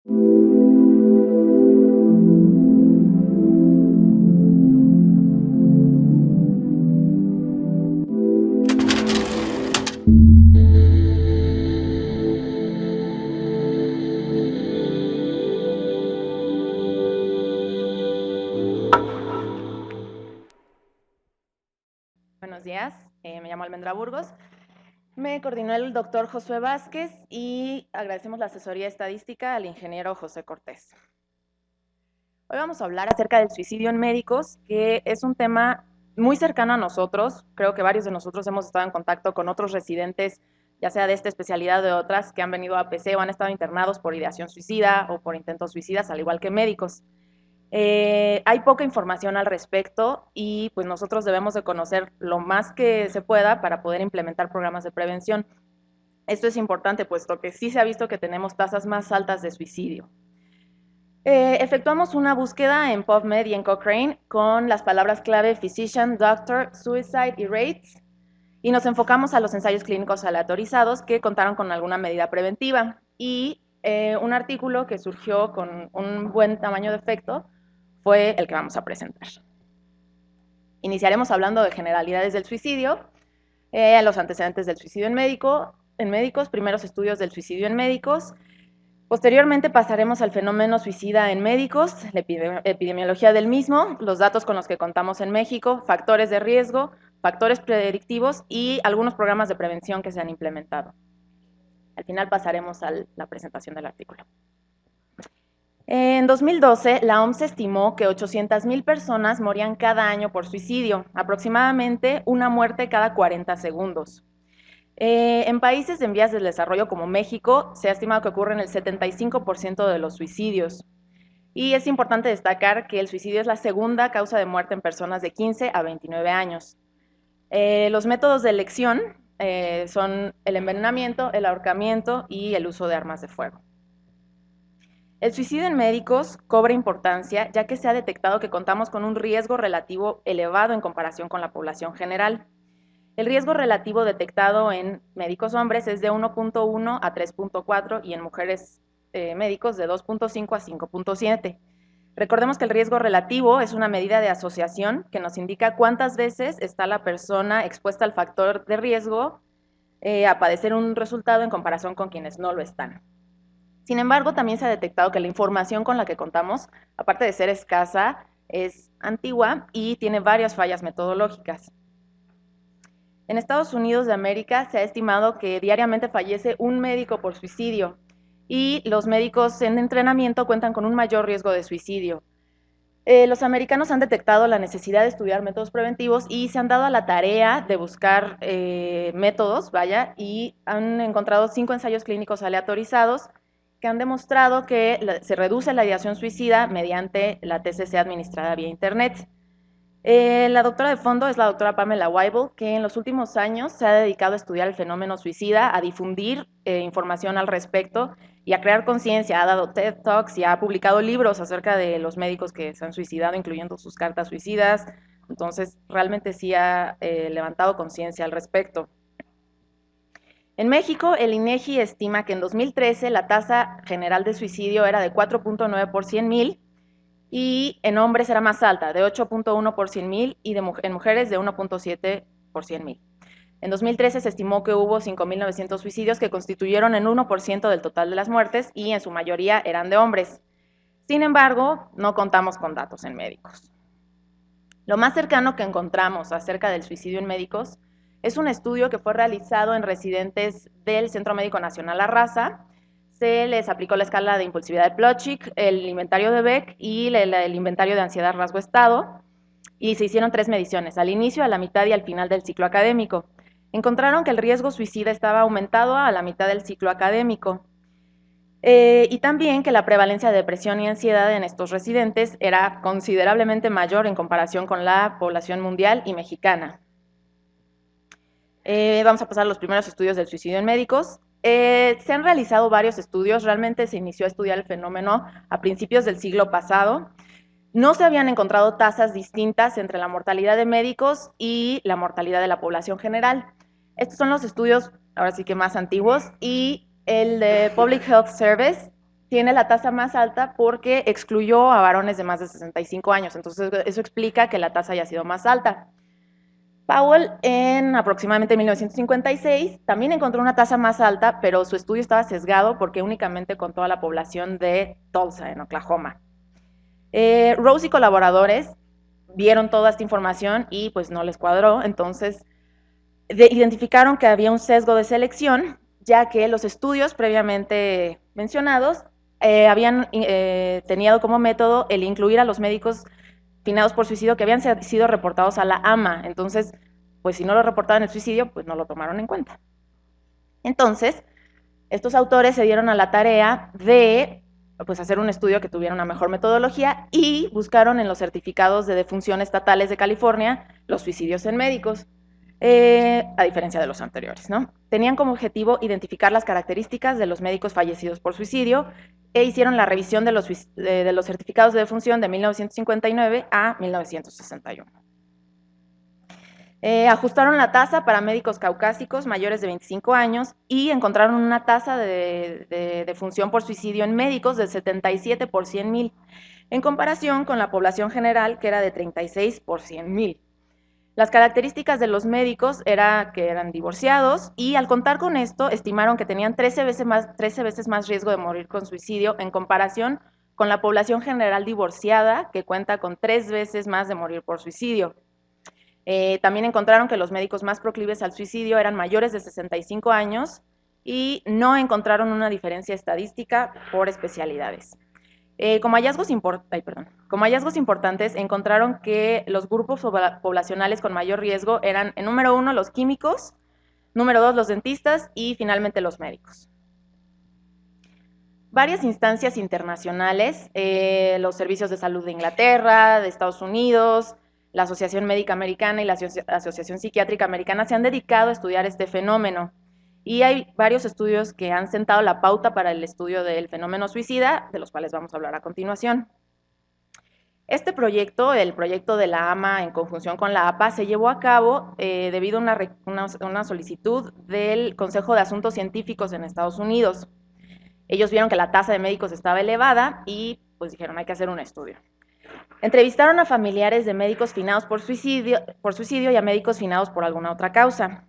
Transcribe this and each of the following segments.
Buenos días, me llamo Almendra Burgos. Me coordinó el doctor Josué Vázquez y agradecemos la asesoría estadística al ingeniero José Cortés. Hoy vamos a hablar acerca del suicidio en médicos, que es un tema muy cercano a nosotros. Creo que varios de nosotros hemos estado en contacto con otros residentes, ya sea de esta especialidad o de otras, que han venido a PC o han estado internados por ideación suicida o por intentos suicidas, al igual que médicos. Hay poca información al respecto y pues nosotros debemos de conocer lo más que se pueda para poder implementar programas de prevención. Esto es importante puesto que sí se ha visto que tenemos tasas más altas de suicidio. Efectuamos una búsqueda en PubMed y en Cochrane con las palabras clave Physician, Doctor, Suicide y Rates y nos enfocamos a los ensayos clínicos aleatorizados que contaron con alguna medida preventiva y un artículo que surgió con un buen tamaño de efecto fue el que vamos a presentar. Iniciaremos hablando de generalidades del suicidio, los antecedentes del suicidio en médicos, primeros estudios del suicidio en médicos. Posteriormente pasaremos al fenómeno suicida en médicos, la epidemiología del mismo, los datos con los que contamos en México, factores de riesgo, factores predictivos y algunos programas de prevención que se han implementado. Al final pasaremos a la presentación del artículo. En 2012, la OMS estimó que 800,000 personas morían cada año por suicidio, aproximadamente una muerte cada 40 segundos. En países en vías de desarrollo como México, se ha estimado que ocurren el 75% de los suicidios. Y es importante destacar que el suicidio es la segunda causa de muerte en personas de 15 a 29 años. Los métodos de elección son el envenenamiento, el ahorcamiento y el uso de armas de fuego. El suicidio en médicos cobra importancia ya que se ha detectado que contamos con un riesgo relativo elevado en comparación con la población general. El riesgo relativo detectado en médicos hombres es de 1.1 a 3.4 y en mujeres médicos de 2.5 a 5.7. Recordemos que el riesgo relativo es una medida de asociación que nos indica cuántas veces está la persona expuesta al factor de riesgo a padecer un resultado en comparación con quienes no lo están. Sin embargo, también se ha detectado que la información con la que contamos, aparte de ser escasa, es antigua y tiene varias fallas metodológicas. En Estados Unidos de América se ha estimado que diariamente fallece un médico por suicidio y los médicos en entrenamiento cuentan con un mayor riesgo de suicidio. Los americanos han detectado la necesidad de estudiar métodos preventivos y se han dado a la tarea de buscar métodos, y han encontrado 5 ensayos clínicos aleatorizados que han demostrado que se reduce la ideación suicida mediante la TCC administrada vía Internet. La doctora de fondo es la doctora Pamela Wible, que en los últimos años se ha dedicado a estudiar el fenómeno suicida, a difundir información al respecto y a crear conciencia. Ha dado TED Talks y ha publicado libros acerca de los médicos que se han suicidado, incluyendo sus cartas suicidas. Entonces, realmente sí ha levantado conciencia al respecto. En México, el INEGI estima que en 2013 la tasa general de suicidio era de 4.9 por 100,000 y en hombres era más alta, de 8.1 por 100,000 y en mujeres de 1.7 por 100,000. En 2013 se estimó que hubo 5.900 suicidios que constituyeron el 1% del total de las muertes y en su mayoría eran de hombres. Sin embargo, no contamos con datos en médicos. Lo más cercano que encontramos acerca del suicidio en médicos es un estudio que fue realizado en residentes del Centro Médico Nacional La Raza. Se les aplicó la escala de impulsividad de Plotchik, el inventario de Beck y el inventario de ansiedad rasgo-estado, y se hicieron 3 mediciones, al inicio, a la mitad y al final del ciclo académico. Encontraron que el riesgo suicida estaba aumentado a la mitad del ciclo académico. Y también que la prevalencia de depresión y ansiedad en estos residentes era considerablemente mayor en comparación con la población mundial y mexicana. Vamos a pasar a los primeros estudios del suicidio en médicos. Se han realizado varios estudios, realmente se inició a estudiar el fenómeno a principios del siglo pasado. No se habían encontrado tasas distintas entre la mortalidad de médicos y la mortalidad de la población general. Estos son los estudios, ahora sí que más antiguos, y el de Public Health Service tiene la tasa más alta porque excluyó a varones de más de 65 años, entonces eso explica que la tasa haya sido más alta. Powell, en aproximadamente 1956, también encontró una tasa más alta, pero su estudio estaba sesgado porque únicamente contó a la población de Tulsa, en Oklahoma. Rose y colaboradores vieron toda esta información y pues no les cuadró, entonces identificaron que había un sesgo de selección, ya que los estudios previamente mencionados habían tenido como método el incluir a los médicos finados por suicidio que habían sido reportados a la AMA. Entonces, pues si no lo reportaban el suicidio, pues no lo tomaron en cuenta. Entonces, estos autores se dieron a la tarea de pues, hacer un estudio que tuviera una mejor metodología y buscaron en los certificados de defunción estatales de California los suicidios en médicos. A diferencia de los anteriores, ¿no? Tenían como objetivo identificar las características de los médicos fallecidos por suicidio e hicieron la revisión de los certificados de defunción de 1959 a 1961. Ajustaron la tasa para médicos caucásicos mayores de 25 años y encontraron una tasa de defunción por suicidio en médicos del 77 por 100,000, en comparación con la población general, que era de 36 por 100,000. Las características de los médicos era que eran divorciados y al contar con esto estimaron que tenían 13 veces más riesgo de morir con suicidio en comparación con la población general divorciada, que cuenta con 3 veces más de morir por suicidio. También encontraron que los médicos más proclives al suicidio eran mayores de 65 años y no encontraron una diferencia estadística por especialidades. Como hallazgos importantes, encontraron que los grupos poblacionales con mayor riesgo eran, en número 1, los químicos, número 2, los dentistas y finalmente los médicos. Varias instancias internacionales, los servicios de salud de Inglaterra, de Estados Unidos, la Asociación Médica Americana y la Asociación Psiquiátrica Americana se han dedicado a estudiar este fenómeno. Y hay varios estudios que han sentado la pauta para el estudio del fenómeno suicida, de los cuales vamos a hablar a continuación. Este proyecto, el proyecto de la AMA en conjunción con la APA, se llevó a cabo debido a una solicitud del Consejo de Asuntos Científicos en Estados Unidos. Ellos vieron que la tasa de médicos estaba elevada y pues dijeron, hay que hacer un estudio. Entrevistaron a familiares de médicos finados por suicidio y a médicos finados por alguna otra causa.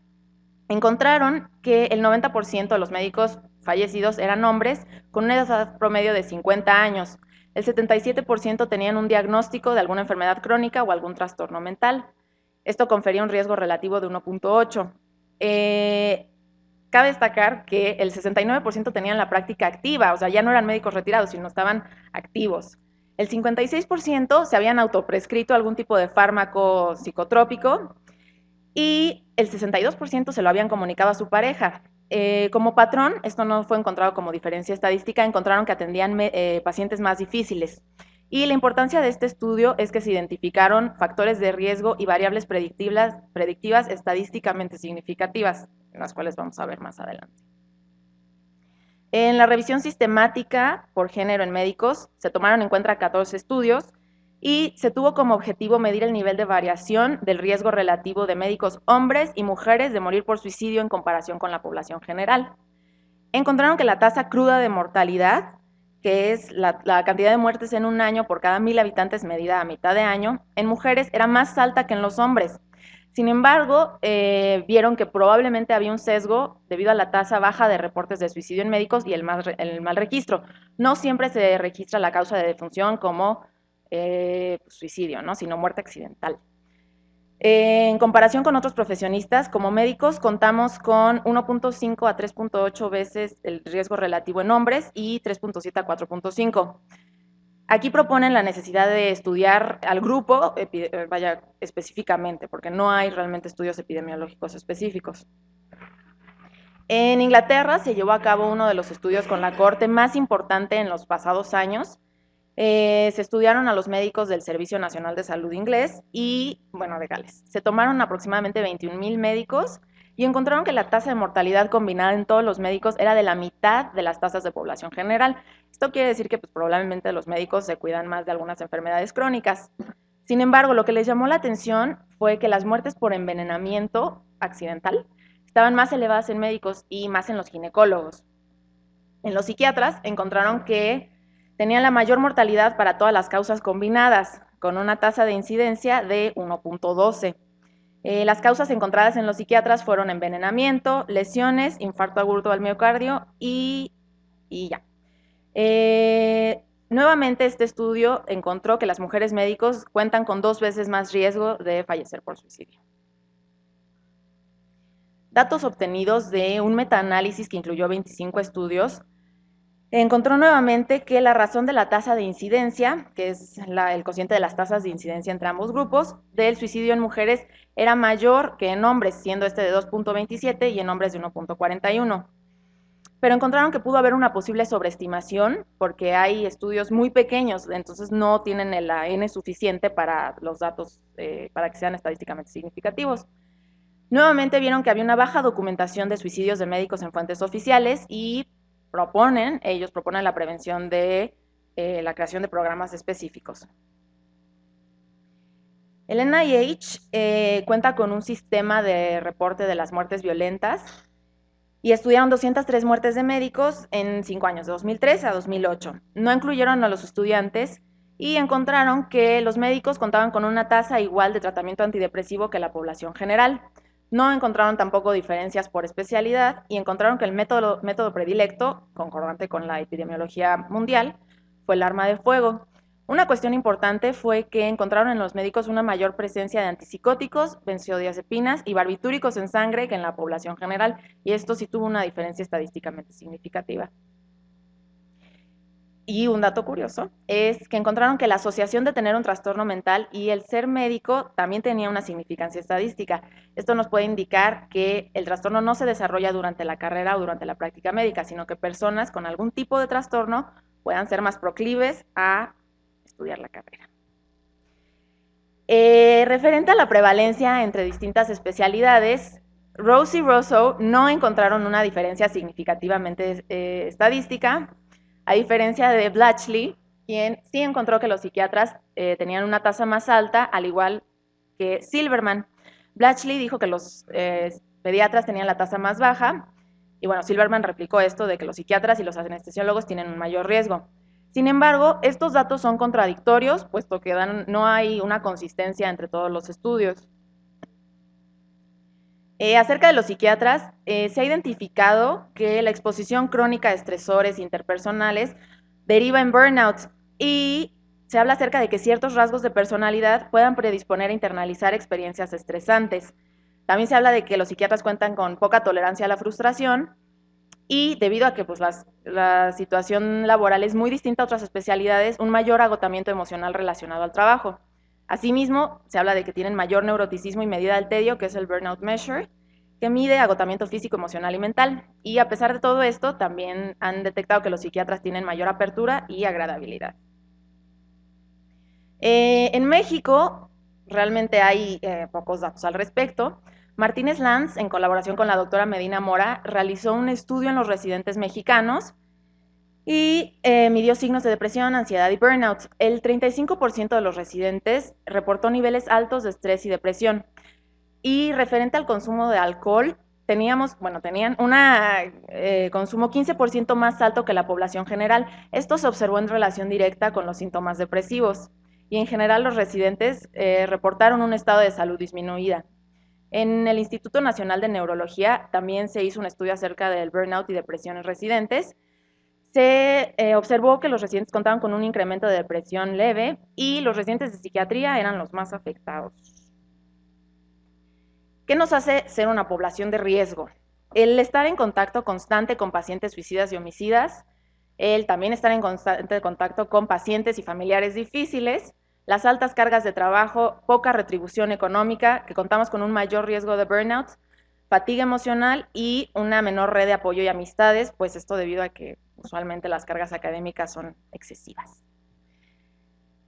Encontraron que el 90% de los médicos fallecidos eran hombres con una edad promedio de 50 años. El 77% tenían un diagnóstico de alguna enfermedad crónica o algún trastorno mental. Esto confería un riesgo relativo de 1.8. Cabe destacar que el 69% tenían la práctica activa, o sea, ya no eran médicos retirados, sino estaban activos. El 56% se habían autoprescrito algún tipo de fármaco psicotrópico y el 62% se lo habían comunicado a su pareja. Como patrón, esto no fue encontrado como diferencia estadística, encontraron que atendían pacientes más difíciles. Y la importancia de este estudio es que se identificaron factores de riesgo y variables predictivas estadísticamente significativas, las cuales vamos a ver más adelante. En la revisión sistemática por género en médicos, se tomaron en cuenta 14 estudios y se tuvo como objetivo medir el nivel de variación del riesgo relativo de médicos hombres y mujeres de morir por suicidio en comparación con la población general. Encontraron que la tasa cruda de mortalidad, que es la cantidad de muertes en un año por cada 1,000 habitantes medida a mitad de año, en mujeres era más alta que en los hombres. Sin embargo, vieron que probablemente había un sesgo debido a la tasa baja de reportes de suicidio en médicos y el mal registro. No siempre se registra la causa de defunción como suicidio, ¿no? Sino muerte accidental. En comparación con otros profesionistas, como médicos contamos con 1.5 a 3.8 veces el riesgo relativo en hombres y 3.7 a 4.5. Aquí proponen la necesidad de estudiar al grupo, específicamente, porque no hay realmente estudios epidemiológicos específicos. En Inglaterra se llevó a cabo uno de los estudios con la cohorte más importante en los pasados años. Se estudiaron a los médicos del Servicio Nacional de Salud inglés y, de Gales. Se tomaron aproximadamente 21,000 médicos y encontraron que la tasa de mortalidad combinada en todos los médicos era de la mitad de las tasas de población general. Esto quiere decir que probablemente los médicos se cuidan más de algunas enfermedades crónicas. Sin embargo, lo que les llamó la atención fue que las muertes por envenenamiento accidental estaban más elevadas en médicos y más en los ginecólogos. En los psiquiatras encontraron que tenían la mayor mortalidad para todas las causas combinadas, con una tasa de incidencia de 1.12. Las causas encontradas en los psiquiatras fueron envenenamiento, lesiones, infarto agudo al miocardio y ya. Nuevamente este estudio encontró que las mujeres médicos cuentan con 2 veces más riesgo de fallecer por suicidio. Datos obtenidos de un metaanálisis que incluyó 25 estudios encontró nuevamente que la razón de la tasa de incidencia, que es el cociente de las tasas de incidencia entre ambos grupos, del suicidio en mujeres era mayor que en hombres, siendo este de 2.27 y en hombres de 1.41. Pero encontraron que pudo haber una posible sobreestimación porque hay estudios muy pequeños, entonces no tienen el N suficiente para los datos, para que sean estadísticamente significativos. Nuevamente vieron que había una baja documentación de suicidios de médicos en fuentes oficiales y ellos proponen la prevención de la creación de programas específicos. El NIH cuenta con un sistema de reporte de las muertes violentas y estudiaron 203 muertes de médicos en 5 años, de 2003 a 2008. No incluyeron a los estudiantes y encontraron que los médicos contaban con una tasa igual de tratamiento antidepresivo que la población general. No encontraron tampoco diferencias por especialidad y encontraron que el método predilecto, concordante con la epidemiología mundial, fue el arma de fuego. Una cuestión importante fue que encontraron en los médicos una mayor presencia de antipsicóticos, benzodiazepinas y barbitúricos en sangre que en la población general, y esto sí tuvo una diferencia estadísticamente significativa. Y un dato curioso es que encontraron que la asociación de tener un trastorno mental y el ser médico también tenía una significancia estadística. Esto nos puede indicar que el trastorno no se desarrolla durante la carrera o durante la práctica médica, sino que personas con algún tipo de trastorno puedan ser más proclives a estudiar la carrera. Referente a la prevalencia entre distintas especialidades, Rose y Rousseau no encontraron una diferencia significativamente estadística, a diferencia de Blatchley, quien sí encontró que los psiquiatras tenían una tasa más alta, al igual que Silverman. Blatchley dijo que los pediatras tenían la tasa más baja, y bueno, Silverman replicó esto de que los psiquiatras y los anestesiólogos tienen un mayor riesgo. Sin embargo, estos datos son contradictorios, puesto que no hay una consistencia entre todos los estudios. Acerca de los psiquiatras, se ha identificado que la exposición crónica a estresores interpersonales deriva en burnout y se habla acerca de que ciertos rasgos de personalidad puedan predisponer a internalizar experiencias estresantes. También se habla de que los psiquiatras cuentan con poca tolerancia a la frustración y debido a que pues, la situación laboral es muy distinta a otras especialidades, un mayor agotamiento emocional relacionado al trabajo. Asimismo, se habla de que tienen mayor neuroticismo y medida del tedio, que es el Burnout Measure, que mide agotamiento físico, emocional y mental. Y a pesar de todo esto, también han detectado que los psiquiatras tienen mayor apertura y agradabilidad. En México, realmente hay pocos datos al respecto. Martínez Lanz, en colaboración con la doctora Medina Mora, realizó un estudio en los residentes mexicanos y midió signos de depresión, ansiedad y burnout. El 35% de los residentes reportó niveles altos de estrés y depresión. Y referente al consumo de alcohol, tenían un consumo 15% más alto que la población general. Esto se observó en relación directa con los síntomas depresivos. Y en general los residentes reportaron un estado de salud disminuida. En el Instituto Nacional de Neurología también se hizo un estudio acerca del burnout y depresión en residentes. Se observó que los residentes contaban con un incremento de depresión leve y los residentes de psiquiatría eran los más afectados. ¿Qué nos hace ser una población de riesgo? El estar en contacto constante con pacientes suicidas y homicidas, el también estar en constante contacto con pacientes y familiares difíciles, las altas cargas de trabajo, poca retribución económica, que contamos con un mayor riesgo de burnout, fatiga emocional y una menor red de apoyo y amistades, pues esto debido a que usualmente las cargas académicas son excesivas.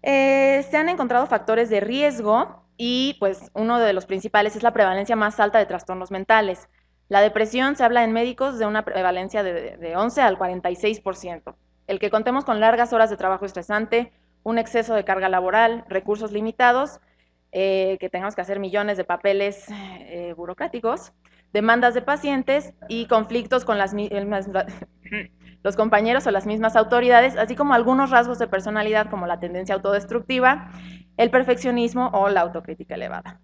Se han encontrado factores de riesgo y pues uno de los principales es la prevalencia más alta de trastornos mentales. La depresión se habla en médicos de una prevalencia de 11 al 46%. El que contemos con largas horas de trabajo estresante, un exceso de carga laboral, recursos limitados, que tengamos que hacer millones de papeles burocráticos, demandas de pacientes y conflictos con las mismas los compañeros o las mismas autoridades, así como algunos rasgos de personalidad como la tendencia autodestructiva, el perfeccionismo o la autocrítica elevada.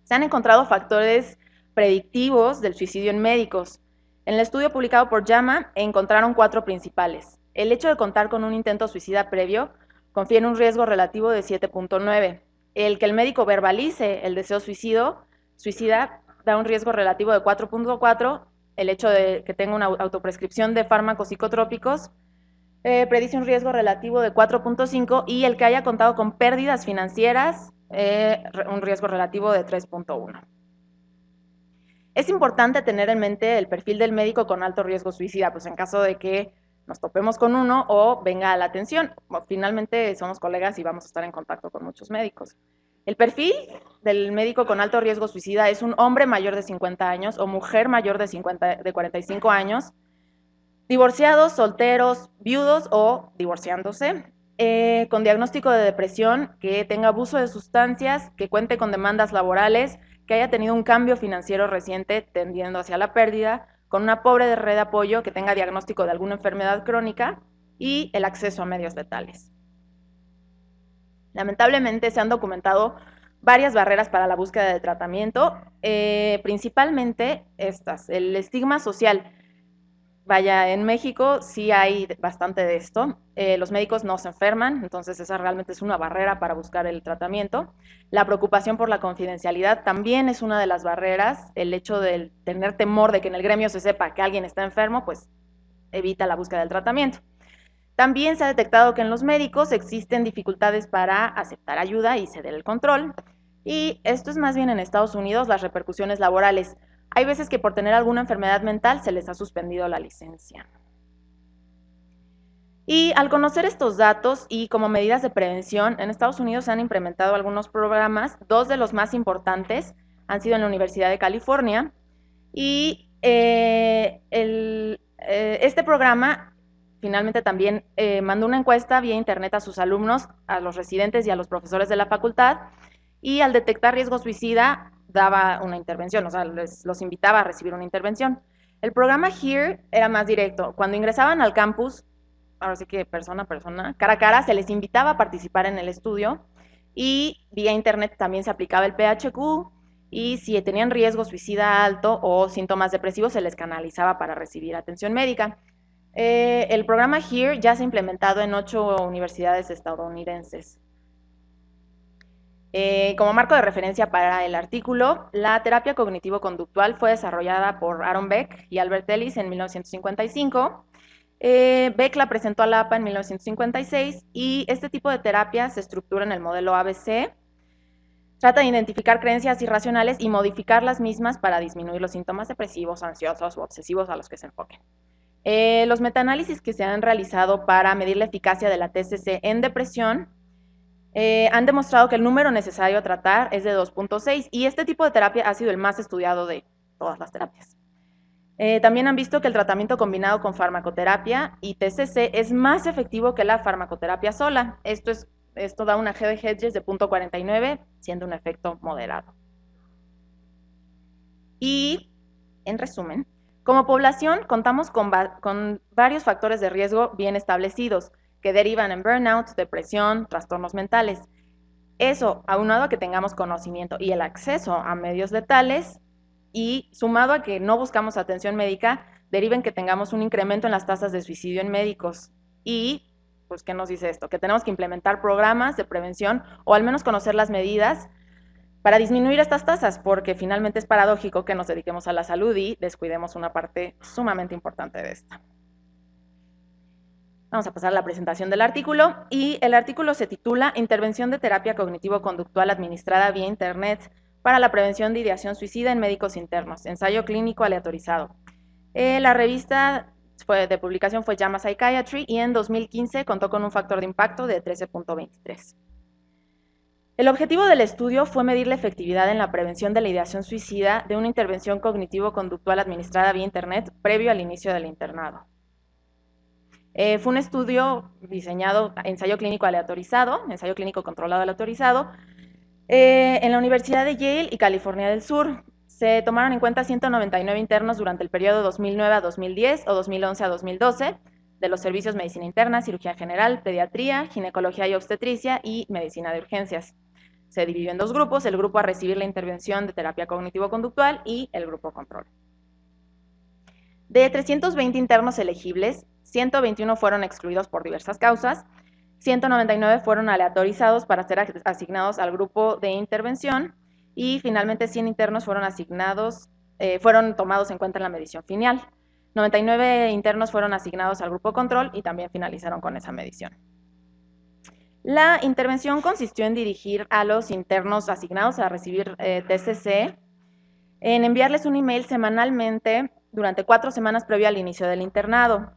Se han encontrado factores predictivos del suicidio en médicos. En el estudio publicado por JAMA encontraron 4 principales. El hecho de contar con un intento suicida previo confiere un riesgo relativo de 7.9. El que el médico verbalice el deseo suicida da un riesgo relativo de 4.4. El hecho de que tenga una autoprescripción de fármacos psicotrópicos predice un riesgo relativo de 4.5 y el que haya contado con pérdidas financieras, un riesgo relativo de 3.1. Es importante tener en mente el perfil del médico con alto riesgo suicida, pues en caso de que nos topemos con uno o venga a la atención. Finalmente somos colegas y vamos a estar en contacto con muchos médicos. El perfil del médico con alto riesgo suicida es un hombre mayor de 50 años o mujer mayor de 45 años, divorciados, solteros, viudos o divorciándose, con diagnóstico de depresión, que tenga abuso de sustancias, que cuente con demandas laborales, que haya tenido un cambio financiero reciente tendiendo hacia la pérdida, con una pobre red de apoyo, que tenga diagnóstico de alguna enfermedad crónica y el acceso a medios letales. Lamentablemente se han documentado varias barreras para la búsqueda de tratamiento, principalmente estas, el estigma social. Vaya, en México sí hay bastante de esto. Los médicos no se enferman, entonces esa realmente es una barrera para buscar el tratamiento. La preocupación por la confidencialidad también es una de las barreras. El hecho de tener temor de que en el gremio se sepa que alguien está enfermo, pues evita la búsqueda del tratamiento. También se ha detectado que en los médicos existen dificultades para aceptar ayuda y ceder el control. Y esto es más bien en Estados Unidos, las repercusiones laborales. Hay veces que por tener alguna enfermedad mental se les ha suspendido la licencia. Y al conocer estos datos y como medidas de prevención, en Estados Unidos se han implementado algunos programas. 2 de los más importantes han sido en la Universidad de California. Y este programa finalmente también mandó una encuesta vía internet a sus alumnos, a los residentes y a los profesores de la facultad. Y al detectar riesgo suicida, daba una intervención, o sea, los invitaba a recibir una intervención. El programa HERE era más directo. Cuando ingresaban al campus, ahora sí que persona a persona, cara a cara, se les invitaba a participar en el estudio y vía internet también se aplicaba el PHQ y si tenían riesgo suicida alto o síntomas depresivos se les canalizaba para recibir atención médica. El programa HERE ya se ha implementado en 8 universidades estadounidenses. Como marco de referencia para el artículo, la terapia cognitivo-conductual fue desarrollada por Aaron Beck y Albert Ellis en 1955. Beck la presentó a la APA en 1956 y este tipo de terapia se estructura en el modelo ABC. Trata de identificar creencias irracionales y modificar las mismas para disminuir los síntomas depresivos, ansiosos u obsesivos a los que se enfoquen. Los metaanálisis que se han realizado para medir la eficacia de la TCC en depresión han demostrado que el número necesario a tratar es de 2.6 y este tipo de terapia ha sido el más estudiado de todas las terapias. También han visto que el tratamiento combinado con farmacoterapia y TCC es más efectivo que la farmacoterapia sola. Esto da una G de Hedges de 0.49, siendo un efecto moderado. Y, en resumen, como población contamos con varios factores de riesgo bien establecidos, que derivan en burnout, depresión, trastornos mentales. Eso, aunado a que tengamos conocimiento y el acceso a medios letales, y sumado a que no buscamos atención médica, deriva en que tengamos un incremento en las tasas de suicidio en médicos. Y, pues, ¿qué nos dice esto? Que tenemos que implementar programas de prevención o al menos conocer las medidas para disminuir estas tasas, porque finalmente es paradójico que nos dediquemos a la salud y descuidemos una parte sumamente importante de esta. Vamos a pasar a la presentación del artículo y el artículo se titula Intervención de terapia cognitivo-conductual administrada vía Internet para la prevención de ideación suicida en médicos internos, ensayo clínico aleatorizado. La revista de publicación fue JAMA Psychiatry y en 2015 contó con un factor de impacto de 13.23. El objetivo del estudio fue medir la efectividad en la prevención de la ideación suicida de una intervención cognitivo-conductual administrada vía Internet previo al inicio del internado. Fue un estudio diseñado, ensayo clínico aleatorizado, ensayo clínico controlado aleatorizado, en la Universidad de Yale y California del Sur. Se tomaron en cuenta 199 internos durante el periodo 2009 a 2010 o 2011 a 2012 de los servicios medicina interna, cirugía general, pediatría, ginecología y obstetricia y medicina de urgencias. Se dividió en dos grupos, el grupo a recibir la intervención de terapia cognitivo-conductual y el grupo control. De 320 internos elegibles, 121 fueron excluidos por diversas causas, 199 fueron aleatorizados para ser asignados al grupo de intervención y finalmente 100 internos fueron tomados en cuenta en la medición final. 99 internos fueron asignados al grupo control y también finalizaron con esa medición. La intervención consistió en dirigir a los internos asignados a recibir TCC, en enviarles un email semanalmente durante 4 semanas previo al inicio del internado.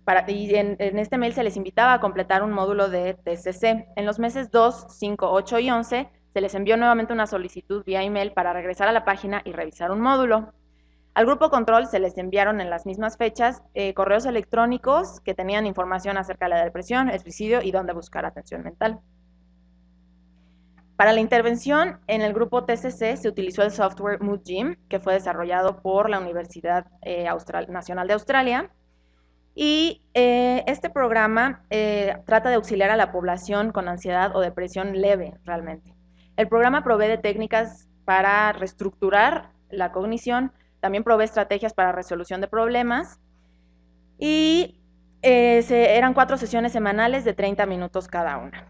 En este mail se les invitaba a completar un módulo de TCC. En los meses 2, 5, 8 y 11 se les envió nuevamente una solicitud vía email para regresar a la página y revisar un módulo. Al grupo control se les enviaron en las mismas fechas correos electrónicos que tenían información acerca de la depresión, el suicidio y dónde buscar atención mental. Para la intervención en el grupo TCC se utilizó el software MoodGym, que fue desarrollado por la Universidad Nacional de Australia. Y este programa trata de auxiliar a la población con ansiedad o depresión leve, realmente. El programa provee de técnicas para reestructurar la cognición, también provee estrategias para resolución de problemas y eran 4 sesiones semanales de 30 minutos cada una.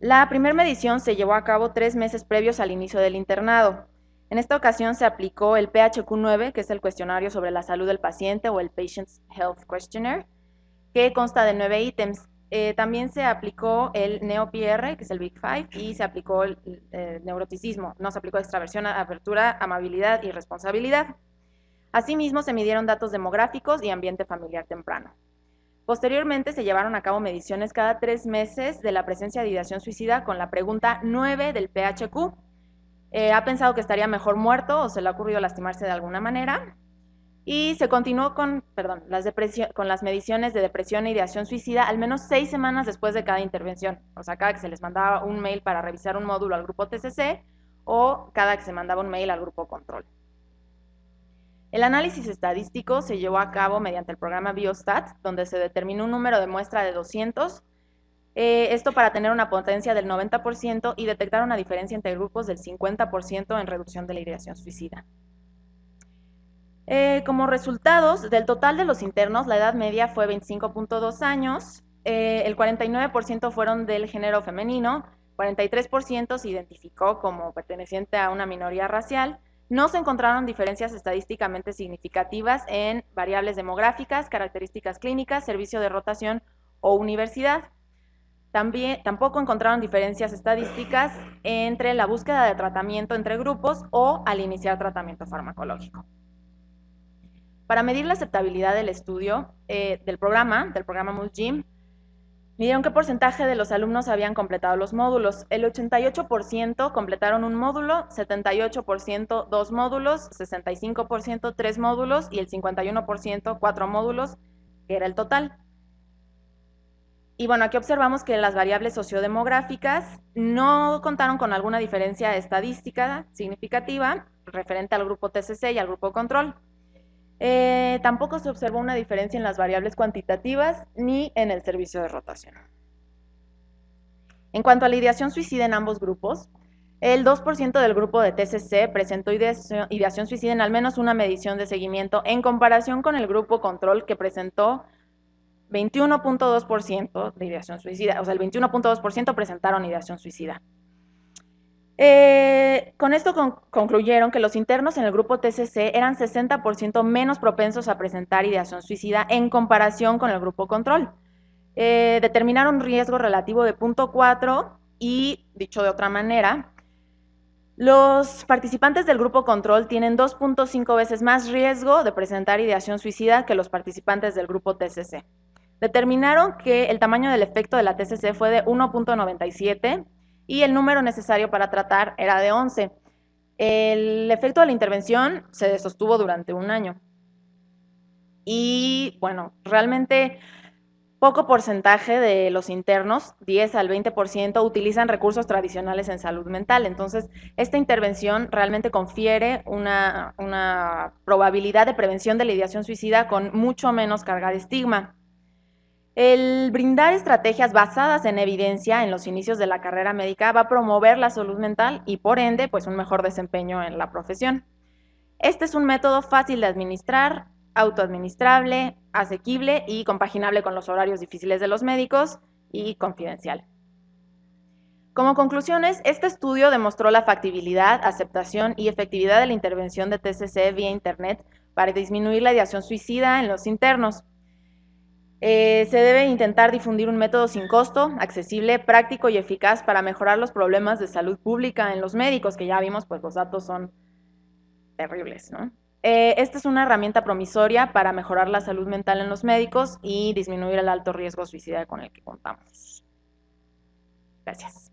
La primera medición se llevó a cabo 3 meses previos al inicio del internado. En esta ocasión se aplicó el PHQ-9, que es el cuestionario sobre la salud del paciente o el Patient's Health Questionnaire, que consta de 9 ítems. También se aplicó el NeoPR, que es el Big Five, y se aplicó el neuroticismo. No se aplicó extraversión, apertura, amabilidad y responsabilidad. Asimismo, se midieron datos demográficos y ambiente familiar temprano. Posteriormente, se llevaron a cabo mediciones cada 3 meses de la presencia de ideación suicida con la pregunta 9 del PHQ. ¿Ha pensado que estaría mejor muerto o se le ha ocurrido lastimarse de alguna manera? Y se continuó con las mediciones de depresión e ideación suicida al menos 6 semanas después de cada intervención. O sea, cada que se les mandaba un mail para revisar un módulo al grupo TCC o cada que se mandaba un mail al grupo control. El análisis estadístico se llevó a cabo mediante el programa Biostat, donde se determinó un número de muestra de 200, esto para tener una potencia del 90% y detectar una diferencia entre grupos del 50% en reducción de la ideación suicida. Como resultados, del total de los internos, la edad media fue 25.2 años, el 49% fueron del género femenino, 43% se identificó como perteneciente a una minoría racial. No se encontraron diferencias estadísticamente significativas en variables demográficas, características clínicas, servicio de rotación o universidad. Tampoco encontraron diferencias estadísticas entre la búsqueda de tratamiento entre grupos o al iniciar tratamiento farmacológico. Para medir la aceptabilidad del estudio del programa MoodGym, midieron qué porcentaje de los alumnos habían completado los módulos. El 88% completaron un módulo, 78% 2 módulos, 65% 3 módulos y el 51% 4 módulos, que era el total. Y bueno, aquí observamos que las variables sociodemográficas no contaron con alguna diferencia estadística significativa referente al grupo TCC y al grupo control. Tampoco se observó una diferencia en las variables cuantitativas ni en el servicio de rotación. En cuanto a la ideación suicida en ambos grupos, el 2% del grupo de TCC presentó ideación suicida en al menos una medición de seguimiento en comparación con el grupo control que presentó 21.2% de ideación suicida, o sea, el 21.2% presentaron ideación suicida. Con esto concluyeron que los internos en el grupo TCC eran 60% menos propensos a presentar ideación suicida en comparación con el grupo control. Determinaron un riesgo relativo de 0.4 y, dicho de otra manera, los participantes del grupo control tienen 2.5 veces más riesgo de presentar ideación suicida que los participantes del grupo TCC. Determinaron que el tamaño del efecto de la TCC fue de 1.97 y el número necesario para tratar era de 11. El efecto de la intervención se sostuvo durante un año. Y bueno, realmente Poco porcentaje de los internos, 10 al 20%, utilizan recursos tradicionales en salud mental. Entonces, esta intervención realmente confiere una probabilidad de prevención de la ideación suicida con mucho menos carga de estigma. El brindar estrategias basadas en evidencia en los inicios de la carrera médica va a promover la salud mental y, por ende, pues un mejor desempeño en la profesión. Este es un método fácil de administrar, autoadministrable, asequible y compaginable con los horarios difíciles de los médicos y confidencial. Como conclusiones, este estudio demostró la factibilidad, aceptación y efectividad de la intervención de TCC vía Internet para disminuir la ideación suicida en los internos. Se debe intentar difundir un método sin costo, accesible, práctico y eficaz para mejorar los problemas de salud pública en los médicos, que ya vimos, pues los datos son terribles, ¿no? Esta es una herramienta promisoria para mejorar la salud mental en los médicos y disminuir el alto riesgo suicida con el que contamos. Gracias.